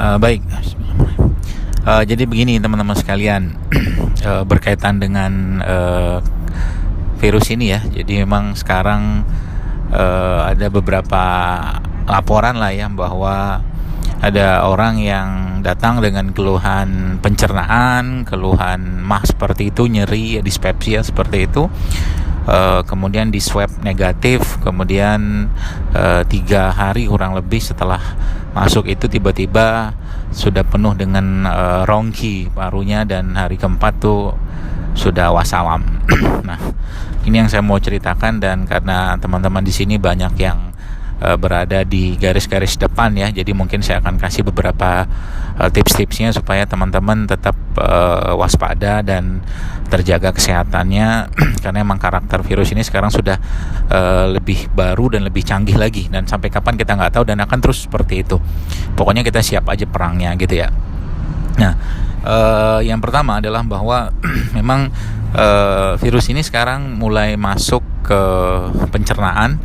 Baik. Jadi begini teman-teman sekalian, berkaitan dengan virus ini ya. Jadi memang sekarang ada beberapa laporan lah ya, bahwa ada orang yang datang dengan keluhan pencernaan, keluhan mah seperti itu, nyeri, dispepsia seperti itu. Kemudian di swab negatif, kemudian 3 hari kurang lebih setelah masuk itu tiba-tiba sudah penuh dengan rongki parunya, dan hari keempat tuh sudah wassalam. Nah, ini yang saya mau ceritakan, dan karena teman-teman di sini banyak yang berada di garis-garis depan ya, jadi mungkin saya akan kasih beberapa tips-tipsnya supaya teman-teman tetap waspada dan terjaga kesehatannya. Karena emang karakter virus ini sekarang sudah lebih baru dan lebih canggih lagi, dan sampai kapan kita nggak tahu, dan akan terus seperti itu. Pokoknya kita siap aja perangnya gitu ya. Nah, yang pertama adalah bahwa memang virus ini sekarang mulai masuk ke pencernaan.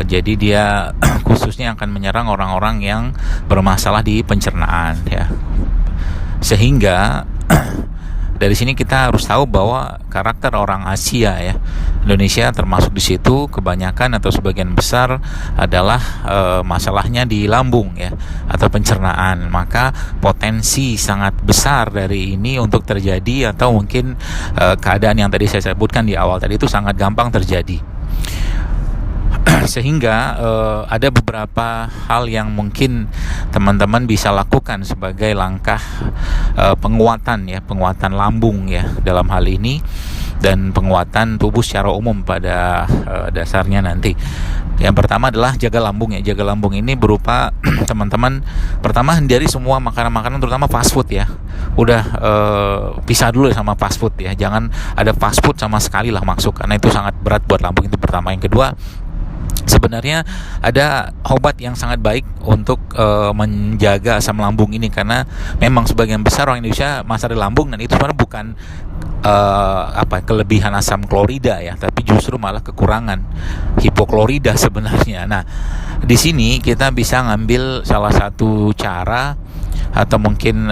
Jadi dia khususnya akan menyerang orang-orang yang bermasalah di pencernaan ya. Sehingga dari sini kita harus tahu bahwa karakter orang Asia ya, Indonesia termasuk di situ, kebanyakan atau sebagian besar adalah masalahnya di lambung ya, atau pencernaan. Maka potensi sangat besar dari ini untuk terjadi, atau mungkin keadaan yang tadi saya sebutkan di awal tadi itu sangat gampang terjadi. Sehingga ada beberapa hal yang mungkin teman-teman bisa lakukan sebagai langkah penguatan lambung ya dalam hal ini, dan penguatan tubuh secara umum pada dasarnya nanti. Yang pertama adalah jaga lambung ya. Jaga lambung ini berupa teman-teman, pertama hindari semua makanan-makanan terutama fast food ya. Udah pisah dulu sama fast food ya. Jangan ada fast food sama sekali lah masuk, karena itu sangat berat buat lambung. Itu pertama. Yang kedua, sebenarnya ada obat yang sangat baik untuk menjaga asam lambung ini, karena memang sebagian besar orang Indonesia masalah di lambung, dan itu sebenarnya bukan kelebihan asam klorida ya, tapi justru malah kekurangan hipoklorida sebenarnya. Nah, di sini kita bisa ngambil salah satu cara atau mungkin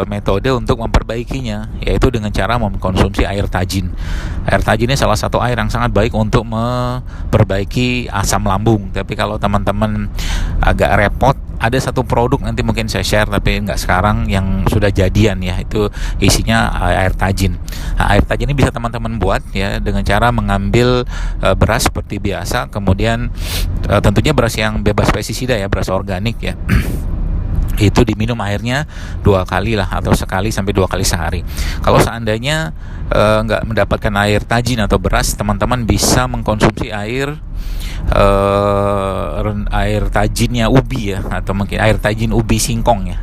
metode untuk memperbaikinya, yaitu dengan cara mengkonsumsi air tajin. Air tajin ini salah satu air yang sangat baik untuk memperbaiki asam lambung. Tapi kalau teman-teman agak repot, ada satu produk nanti mungkin saya share, tapi nggak sekarang, yang sudah jadian ya, itu isinya air tajin. Nah, air tajin ini bisa teman-teman buat ya dengan cara mengambil beras seperti biasa, kemudian tentunya beras yang bebas pestisida ya, beras organik ya. Itu diminum airnya 2 kali lah, atau sekali sampai 2 kali sehari. Kalau seandainya nggak mendapatkan air tajin atau beras, teman-teman bisa mengkonsumsi air tajinnya ubi ya, atau mungkin air tajin ubi singkong ya.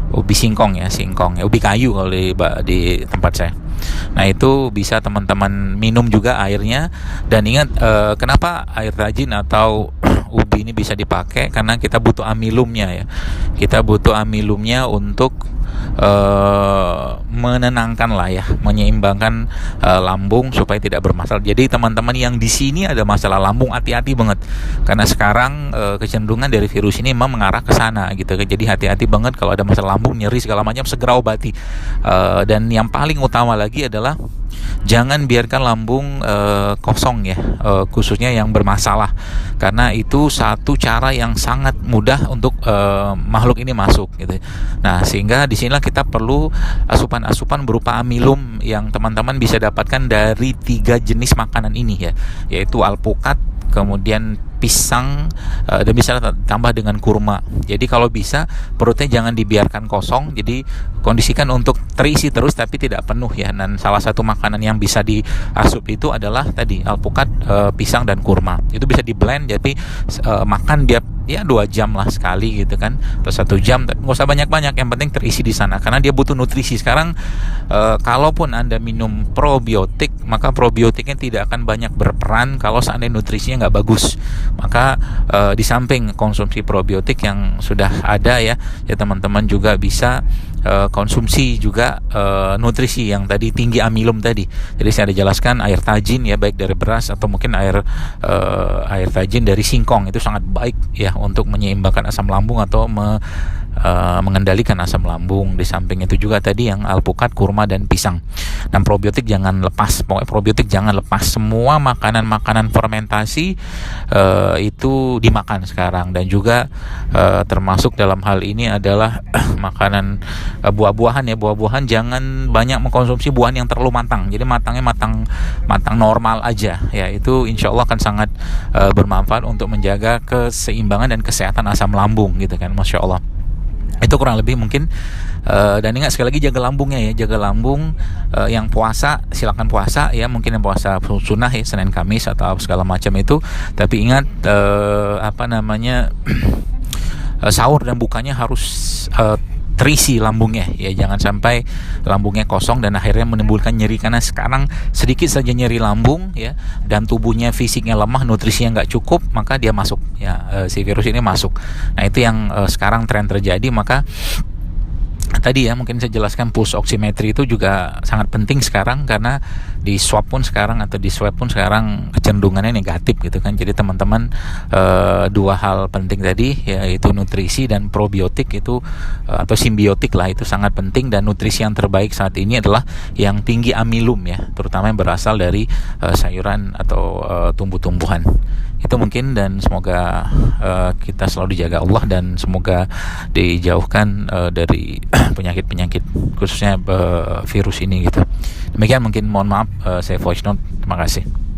Ubi kayu kalau di tempat saya. Nah, itu bisa teman-teman minum juga airnya. Dan ingat, kenapa air tajin atau ubi ini bisa dipakai? Karena kita butuh amilumnya ya. Kita butuh amilumnya untuk menenangkan lah ya, menyeimbangkan lambung supaya tidak bermasalah. Jadi teman-teman yang di sini ada masalah lambung, hati-hati banget, karena sekarang kecenderungan dari virus ini memang mengarah ke sana gitu. Jadi hati-hati banget kalau ada masalah lambung, nyeri segala macam, segera obati. Dan yang paling utama lagi adalah jangan biarkan lambung kosong ya, khususnya yang bermasalah, karena itu satu cara yang sangat mudah untuk makhluk ini masuk gitu. Nah, sehingga disinilah kita perlu asupan-asupan berupa amilum yang teman-teman bisa dapatkan dari 3 jenis makanan ini ya, yaitu alpukat, kemudian pisang, dan bisa tambah dengan kurma. Jadi kalau bisa perutnya jangan dibiarkan kosong, jadi kondisikan untuk terisi terus tapi tidak penuh ya. Dan salah satu makanan yang bisa diasup itu adalah tadi alpukat, pisang dan kurma. Itu bisa di blend, jadi makan dia ya 2 jam lah sekali gitu kan, atau 1 jam, tapi nggak usah banyak-banyak, yang penting terisi di sana, karena dia butuh nutrisi. Sekarang kalaupun Anda minum probiotik, maka probiotiknya tidak akan banyak berperan kalau seandainya nutrisinya nggak bagus. Maka di samping konsumsi probiotik yang sudah ada ya teman-teman juga bisa konsumsi juga nutrisi yang tadi tinggi amilum tadi. Jadi saya ada jelaskan air tajin ya, baik dari beras atau mungkin air tajin dari singkong, itu sangat baik ya untuk menyeimbangkan asam lambung atau mengendalikan asam lambung. Di samping itu juga tadi yang alpukat, kurma dan pisang. Dan probiotik jangan lepas, pokoknya probiotik jangan lepas. Semua makanan-makanan fermentasi itu dimakan sekarang, dan juga termasuk dalam hal ini adalah makanan buah-buahan ya. Buah-buahan jangan banyak mengkonsumsi buahan yang terlalu matang. Jadi matangnya matang normal aja ya. Itu insya Allah akan sangat bermanfaat untuk menjaga keseimbangan dan kesehatan asam lambung gitu kan, Masya Allah. Itu kurang lebih mungkin. Dan ingat sekali lagi, jaga lambungnya ya, jaga lambung. Yang puasa silakan puasa ya, mungkin yang puasa sunnah ya, Senin Kamis atau segala macam itu. Tapi ingat sahur dan bukanya harus terisi lambungnya ya, jangan sampai lambungnya kosong dan akhirnya menimbulkan nyeri, karena sekarang sedikit saja nyeri lambung ya, dan tubuhnya fisiknya lemah, nutrisinya nggak cukup, maka dia masuk ya, si virus ini masuk. Nah itu yang sekarang tren terjadi. Maka tadi ya mungkin saya jelaskan, pulse oximetry itu juga sangat penting sekarang, karena di swab pun sekarang sekarang kecenderungannya negatif gitu kan. Jadi teman-teman, dua hal penting tadi yaitu nutrisi dan probiotik itu atau simbiotik lah, itu sangat penting. Dan nutrisi yang terbaik saat ini adalah yang tinggi amilum ya, terutama yang berasal dari sayuran atau tumbuh-tumbuhan. Itu mungkin, dan semoga kita selalu dijaga Allah, dan semoga dijauhkan dari penyakit-penyakit khususnya virus ini gitu. Demikian mungkin, mohon maaf saya voice note. Terima kasih.